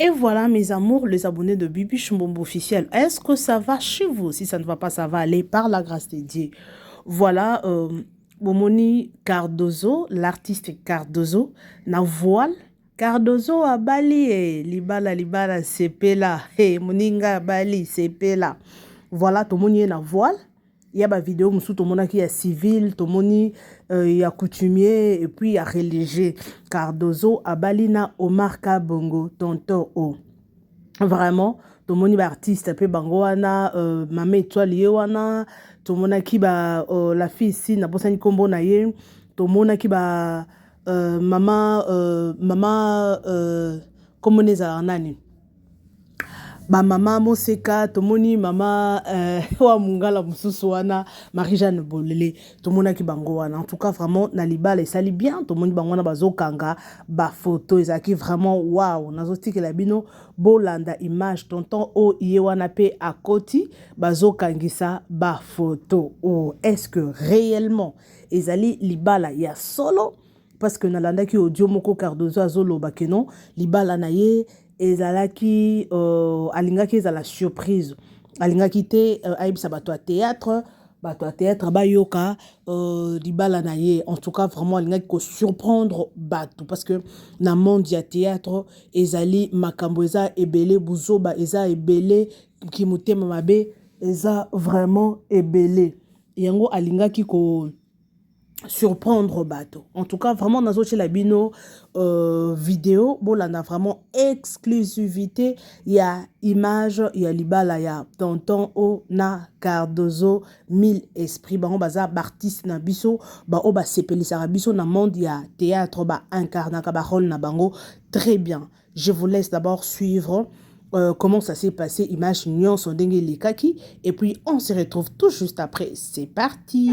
Et voilà mes amours, les abonnés de Bibi Chumbombo officiel. Est-ce que ça va chez vous? Si ça ne va pas, ça va aller par la grâce de Dieu. Voilà, Bomoni Cardozo, l'artiste Cardozo, na voile. Cardozo à Bali, libala, sepela. Hey, moninga à Bali, sepela. Voilà, tout le monde est na voile. Il y a des vidéos où tout le monde est civil, tout le monde est coutumier et puis il y a religieux. Cardozo, Abalina, Omar Kabongo, Tonton O. Vraiment, tout le monde est artiste. Puis Bangoana, Mame Étoile Yewana, tout le monde qui ba la fille ici, n'a pas sani kombo na ye, tout le monde qui ba maman, comment les a nani? Ba mama Moseka, tomoni mama wa mungala mususu wana Marie-Jeanne Bolele, tomona ki bango wana. En tout cas vraiment na libala sali bien, tomoni bango wana bazokanga ba photo ezaki vraiment wow. Nazoti ke la bino bolanda image tonton o iye wana pe akoti bazokangisa ba photo. Oh, est-ce que réellement ezali libala ya solo? Parce que nalanda ki audio moko Cardozo azolo bakeno libala na ye ezalaki alingaki ezala surprise alingaki te aibisa bato à théâtre bayoka libala na ye. En tout cas vraiment alingaki ko surprendre bato parce que na monde ya théâtre ezali makambo eza ebele buzoba eza ebele kimutema mabe eza vraiment ebele yango alingaki ko surprendre bateau. En tout cas, vraiment, dans la bino vidéo, bon, on a vraiment exclusivité. Il y a image, il y a libala, il y a tonton o na Cardozo, 1000 esprits. Bah, on baza artiste na biso, bah, on ba sepeli sa biso na monde, il y a théâtre, bah, incarna, ba rôle na bango. Très bien. Je vous laisse d'abord suivre. Comment ça s'est passé, image Nyon Sondenge Likaki, et puis on se retrouve tout juste après. C'est parti.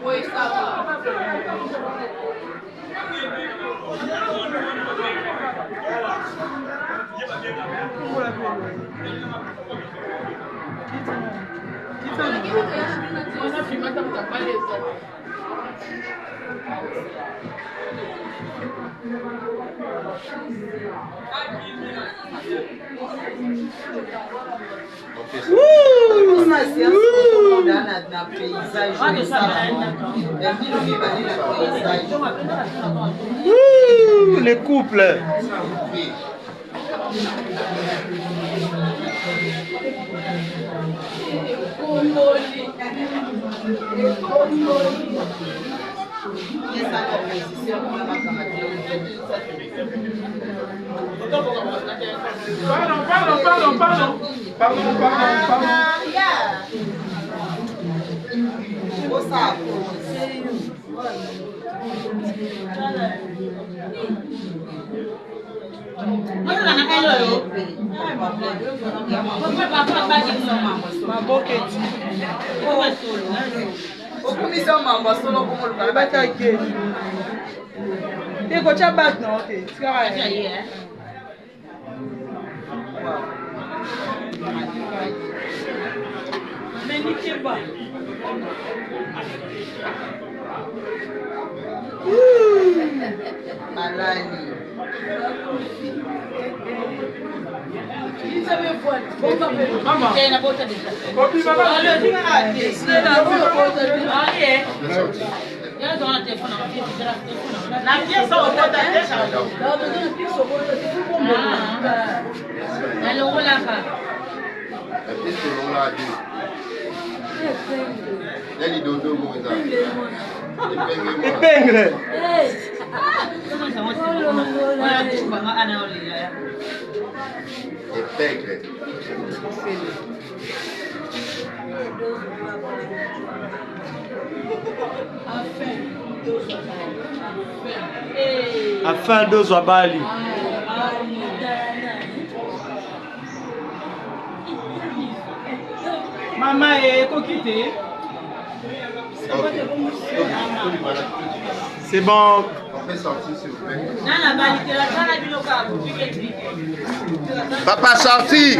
Oui, ça va. Les couples. Pardon. Épingle. Afin de Bali. Maman est coquille. C'est bon. On peut sortir s'il vous plaît. Papa sorti.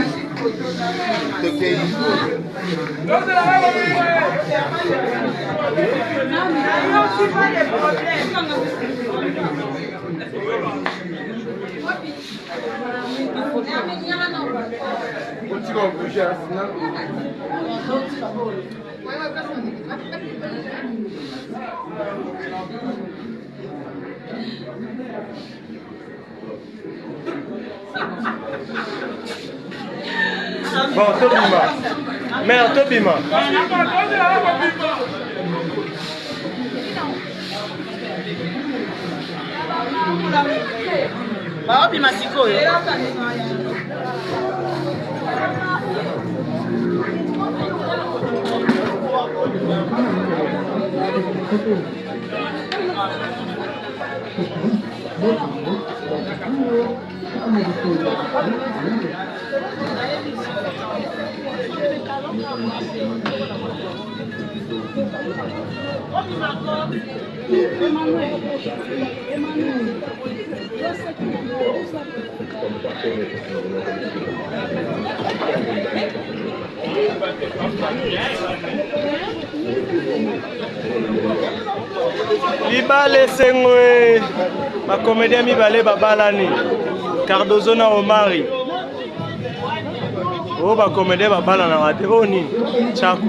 Bon, Tobima. Mère, Tobima. Bah, puis ma siko. Libale Sengwe. Ma comédien Mibale Babalani. Cardozo na Omari. Oh, ba comédien Babala na wate. Oh, ni. Chaku.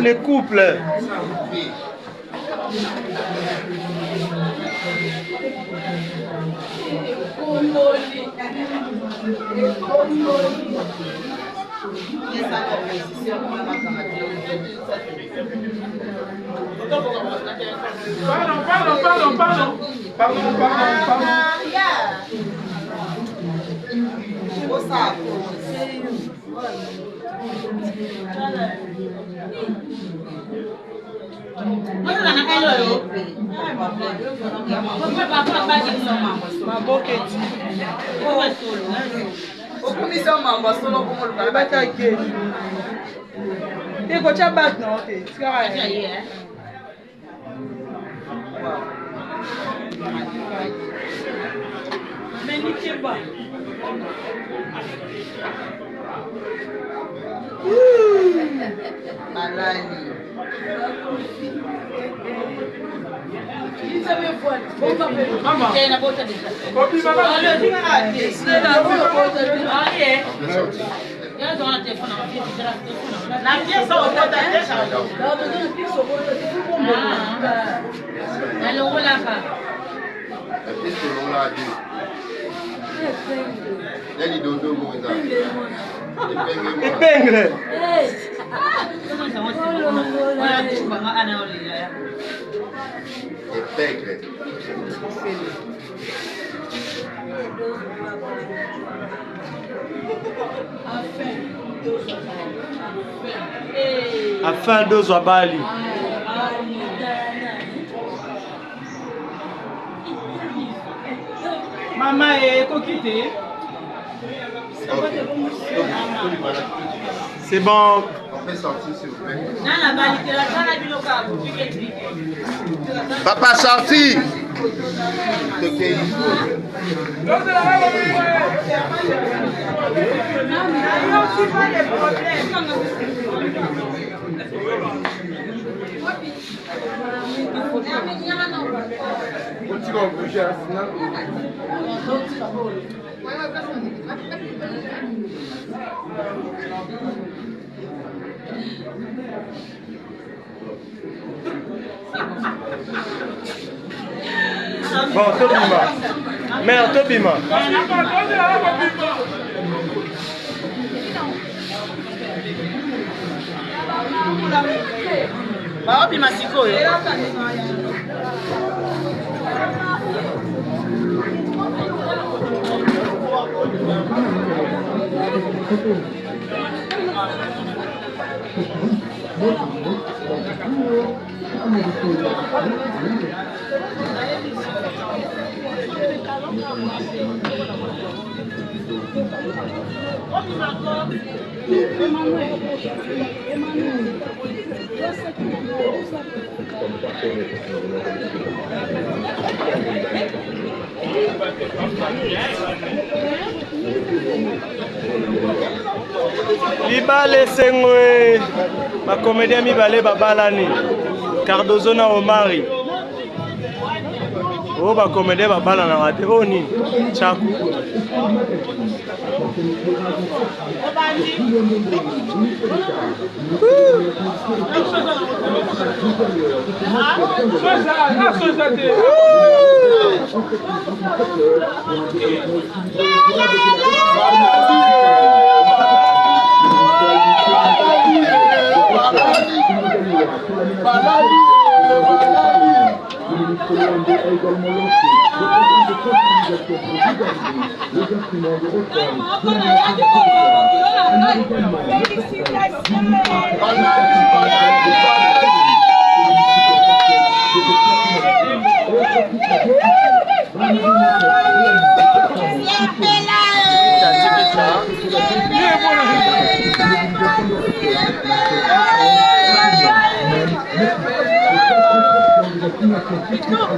Les couples. Pardon. Maman. La pièce au potager. Elle roule là-bas. La pièce de l'on l'a dit. Il y a des dodo comme ça. Épingle. Épingle. Afin d'ozo Bali. Maman est coquille. C'est bon. On peut sortir s'il vous plaît. Papa sorti. Bon, Tobima. Mère Tobima. Wapi masiko yo? Libale Sengwe, ma comédien mibale babalani, Cardozo na Omari. Oh, ba comédien babala na rate, oh ni, Chaku.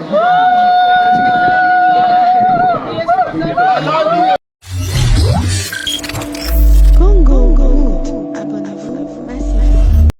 Oh!